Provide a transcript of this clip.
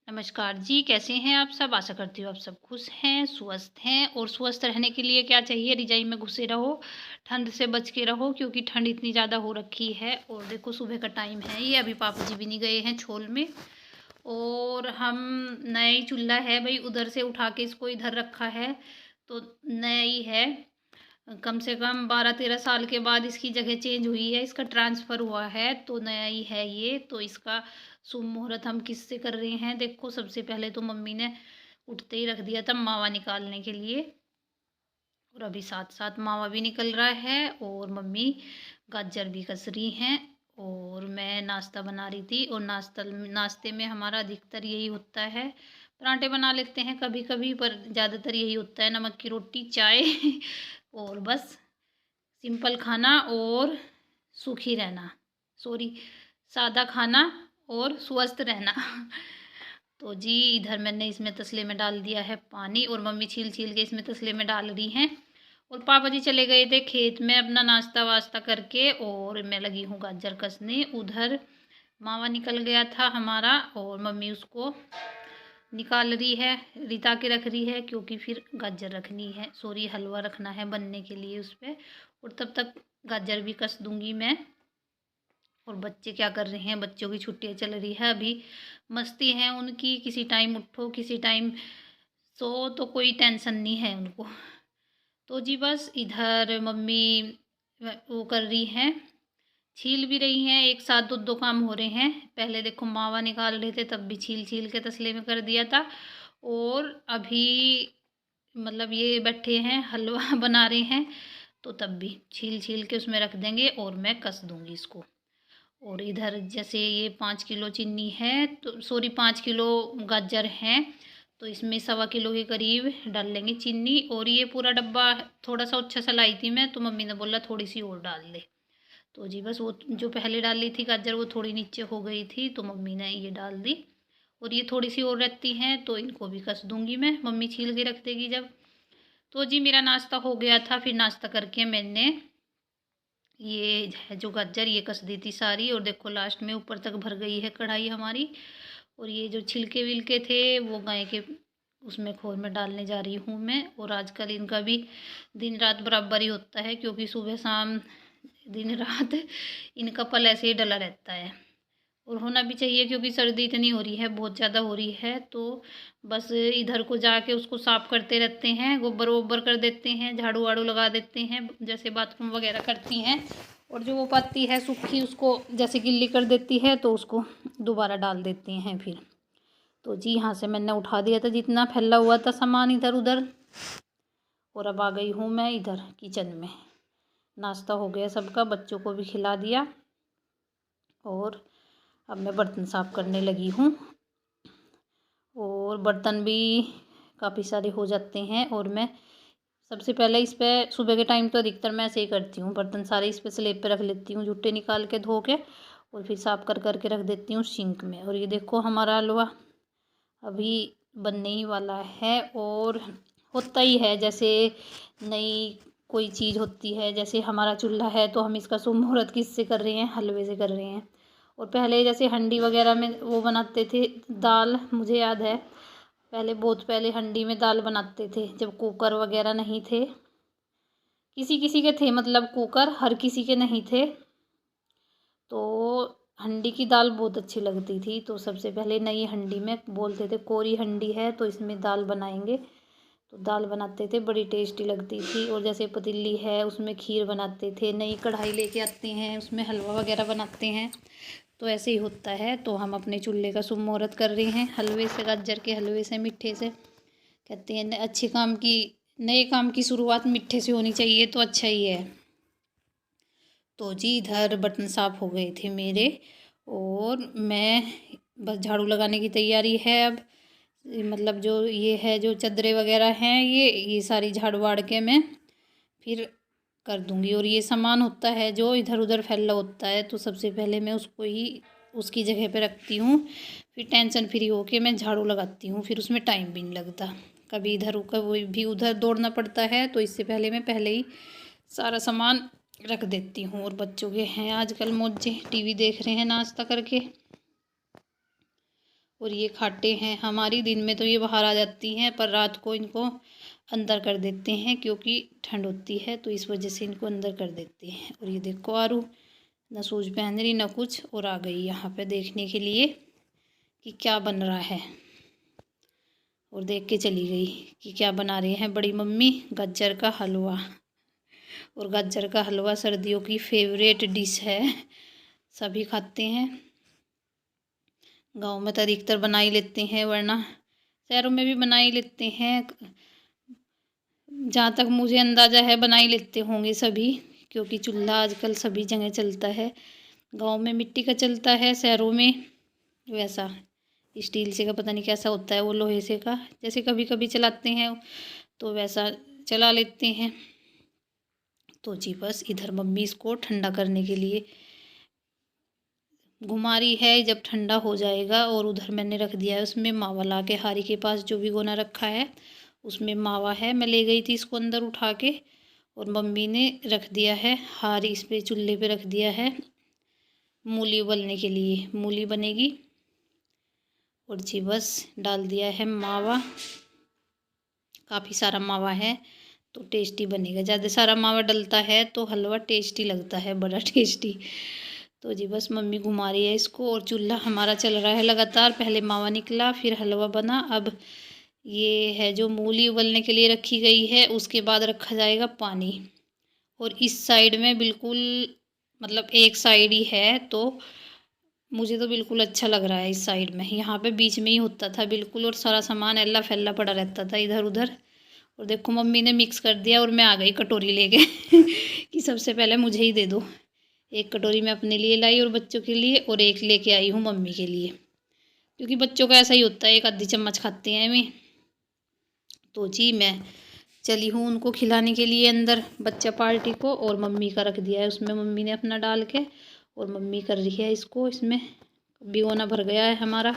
नमस्कार जी, कैसे हैं आप सब? आशा करती हूँ आप सब खुश हैं, स्वस्थ हैं और स्वस्थ रहने के लिए क्या चाहिए? रज़ाई में घुसे रहो, ठंड से बच के रहो क्योंकि ठंड इतनी ज़्यादा हो रखी है। और देखो सुबह का टाइम है ये, अभी पापा जी भी नहीं गए हैं छोल में। और हम नया ही चूल्हा है भई, उधर से उठा के इसको इधर रखा है, तो नया ही है। कम से कम 12-13 साल के बाद इसकी जगह चेंज हुई है, इसका ट्रांसफ़र हुआ है, तो नया ही है ये। तो इसका शुभ मुहूर्त हम किससे कर रहे हैं? देखो, सबसे पहले तो मम्मी ने उठते ही रख दिया था मावा निकालने के लिए, और अभी साथ-साथ मावा भी निकल रहा है और मम्मी गाजर भी कस रही हैं। और मैं नाश्ता बना रही थी, और नाश्ते में हमारा अधिकतर यही होता है। पराठे बना लेते हैं कभी-कभी, पर ज़्यादातर यही होता है, नमक की रोटी, चाय और बस सिंपल खाना और सूखी रहना, सॉरी, सादा खाना और स्वस्थ रहना। तो जी, इधर मैंने इसमें तसले में डाल दिया है पानी, और मम्मी छील-छील के इसमें तसले में डाल रही हैं। और पापा जी चले गए थे खेत में अपना नाश्ता-वाश्ता करके, और मैं लगी हूँ गाजर कसने। उधर मावा निकल गया था हमारा, और मम्मी उसको निकाल रही है, रिता के रख रही है, क्योंकि फिर गाजर रखनी है, सॉरी, हलवा रखना है बनने के लिए उस पे। और तब तक गाजर भी कस दूंगी मैं। और बच्चे क्या कर रहे हैं? बच्चों की छुट्टियां चल रही है अभी, मस्ती है उनकी, किसी टाइम उठो किसी टाइम सो, तो कोई टेंशन नहीं है उनको। तो जी बस इधर मम्मी वो कर रही हैं, छील भी रही हैं, एक साथ दो-दो काम हो रहे हैं। पहले देखो मावा निकाल रहे थे, तब भी छील-छील के तसले में कर दिया था। और अभी मतलब ये बैठे हैं हलवा बना रहे हैं, तो तब भी छील-छील के उसमें रख देंगे और मैं कस दूँगी इसको। और इधर जैसे ये 5 किलो चीनी है, तो सॉरी, 5 किलो गाजर हैं, तो इसमें 1.25 किलो के करीब डाल लेंगे चीनी। और ये पूरा डब्बा थोड़ा-सा अच्छा सा लाई थी मैं, तो मम्मी ने बोला थोड़ी-सी और डाल दे। तो जी बस वो जो पहले डाली थी गाजर, वो थोड़ी नीचे हो गई थी, तो मम्मी ने ये डाल दी। और ये थोड़ी-सी और रहती हैं, तो इनको भी कस दूँगी मैं, मम्मी छील के रख देगी जब। तो जी मेरा नाश्ता हो गया था, फिर नाश्ता करके मैंने ये है जो गाजर ये कस दी थी सारी, और देखो लास्ट में ऊपर तक भर गई है कढ़ाई हमारी। और ये जो छिलके-विलके थे वो गाय के उसमें खोर में डालने जा रही हूँ मैं। और आजकल इनका भी दिन रात बराबर ही होता है, क्योंकि सुबह शाम दिन रात इनका पल ऐसे ही डला रहता है। और होना भी चाहिए, क्योंकि सर्दी इतनी हो रही है, बहुत ज़्यादा हो रही है, तो बस इधर को जाके उसको साफ़ करते रहते हैं, गोबर-वोबर कर देते हैं, झाड़ू-वाड़ू लगा देते हैं, जैसे बाथरूम वगैरह करती हैं। और जो वो पत्ती है सूखी, उसको जैसे गिल्ली कर देती है, तो उसको दोबारा डाल देते हैं फिर। तो जी यहाँ से मैंने उठा दिया था जितना फैला हुआ था सामान इधर-उधर, और अब आ गई हूँ मैं इधर किचन में। नाश्ता हो गया सबका, बच्चों को भी खिला दिया, और अब मैं बर्तन साफ़ करने लगी हूँ। और बर्तन भी काफ़ी सारे हो जाते हैं, और मैं सबसे पहले इस पे सुबह के टाइम तो अधिकतर मैं ऐसे ही करती हूँ, बर्तन सारे इस पे स्लेब पे रख लेती हूँ, जूठे निकाल के धो के, और फिर साफ़ कर के रख देती हूँ सिंक में। और ये देखो हमारा हलवा अभी बनने ही वाला है। और होता ही है, जैसे नई कोई चीज़ होती है, जैसे हमारा चूल्हा है, तो हम इसका शुभ मुहूर्त किससे कर रहे हैं? हलवे से कर रहे हैं। और पहले जैसे हंडी वगैरह में वो बनाते थे दाल, मुझे याद है पहले, बहुत पहले हंडी में दाल बनाते थे, जब कुकर वगैरह नहीं थे। किसी किसी के थे, मतलब कुकर हर किसी के नहीं थे, तो हंडी की दाल बहुत अच्छी लगती थी। तो सबसे पहले नई हंडी में बोलते थे कोरी हंडी है, तो इसमें दाल बनाएंगे, तो दाल बनाते थे, बड़ी टेस्टी लगती थी। और जैसे पतीली है, उसमें खीर बनाते थे, नई कढ़ाई लेके आते हैं, उसमें हलवा वगैरह बनाते हैं, तो ऐसे ही होता है। तो हम अपने चूल्हे का शुभ मुहूर्त कर रहे हैं हलवे से, गाजर के हलवे से, मीठे से। कहते हैं अच्छे काम की, नए काम की शुरुआत मीठे से होनी चाहिए, तो अच्छा ही है। तो जी इधर बर्तन साफ़ हो गए थे मेरे, और मैं बस झाड़ू लगाने की तैयारी है अब। मतलब जो ये है, जो चादरें वगैरह हैं, ये सारी झाड़ू वाड़ के मैं फिर कर दूंगी। और ये सामान होता है जो इधर उधर फैला होता है, तो सबसे पहले मैं उसको ही उसकी जगह पे रखती हूँ, फिर टेंशन फ्री होके मैं झाड़ू लगाती हूँ, फिर उसमें टाइम भी नहीं लगता। कभी इधर कभी भी उधर दौड़ना पड़ता है, तो इससे पहले मैं पहले ही सारा सामान रख देती हूँ। और बच्चों के हैं आजकल मौजे, टीवी देख रहे हैं नाश्ता करके। और ये खाटे हैं हमारी। दिन में तो ये बाहर आ जाती हैं, पर रात को इनको अंदर कर देते हैं क्योंकि ठंड होती है, तो इस वजह से इनको अंदर कर देते हैं। और ये देखो आरू ना शूज पहन रही ना कुछ, और आ गई यहाँ पे देखने के लिए कि क्या बन रहा है, और देख के चली गई कि क्या बना रहे हैं बड़ी मम्मी। गाजर का हलवा, और गाजर का हलवा सर्दियों की फेवरेट डिश है, सभी खाते हैं। गांव में तो अधिकतर बना ही लेते हैं, वरना शहरों में भी बना ही लेते हैं। जहाँ तक मुझे अंदाज़ा है बना ही लेते होंगे सभी, क्योंकि चूल्हा आजकल सभी जगह चलता है। गांव में मिट्टी का चलता है, शहरों में वैसा स्टील से का पता नहीं कैसा होता है वो, लोहे से का जैसे कभी कभी चलाते हैं तो वैसा चला लेते हैं। तो जी बस इधर मम्मी इसको ठंडा करने के लिए घुमा रही है, जब ठंडा हो जाएगा। और उधर मैंने रख दिया है उसमें मावा, ला के हारी के पास जो भिगोना रखा है उसमें मावा है। मैं ले गई थी इसको अंदर उठा के, और मम्मी ने रख दिया है हारी, इस पे चूल्हे पे रख दिया है मूली उबलने के लिए, मूली बनेगी। और जी बस डाल दिया है मावा, काफ़ी सारा मावा है तो टेस्टी बनेगा। ज़्यादा सारा मावा डलता है तो हलवा टेस्टी लगता है, बड़ा टेस्टी। तो जी बस मम्मी घुमा रही है इसको, और चूल्हा हमारा चल रहा है लगातार। पहले मावा निकला, फिर हलवा बना। अब ये है जो मूली उबलने के लिए रखी गई है, उसके बाद रखा जाएगा पानी। और इस साइड में बिल्कुल मतलब एक साइड ही है, तो मुझे तो बिल्कुल अच्छा लग रहा है इस साइड में। यहाँ पे बीच में ही होता था बिल्कुल, और सारा सामान एल्ला फैला पड़ा रहता था इधर उधर। और देखो मम्मी ने मिक्स कर दिया, और मैं आ गई कटोरी लेके कि सबसे पहले मुझे ही दे दो। एक कटोरी मैं अपने लिए लाई और बच्चों के लिए, और एक लेके आई हूँ मम्मी के लिए, क्योंकि बच्चों का ऐसा ही होता है, एक आधी चम्मच खाते हैं वे। तो जी मैं चली हूँ उनको खिलाने के लिए अंदर बच्चा पार्टी को, और मम्मी का रख दिया है उसमें मम्मी ने अपना डाल के, और मम्मी कर रही है इसको। इसमें भिगोना भर गया है हमारा,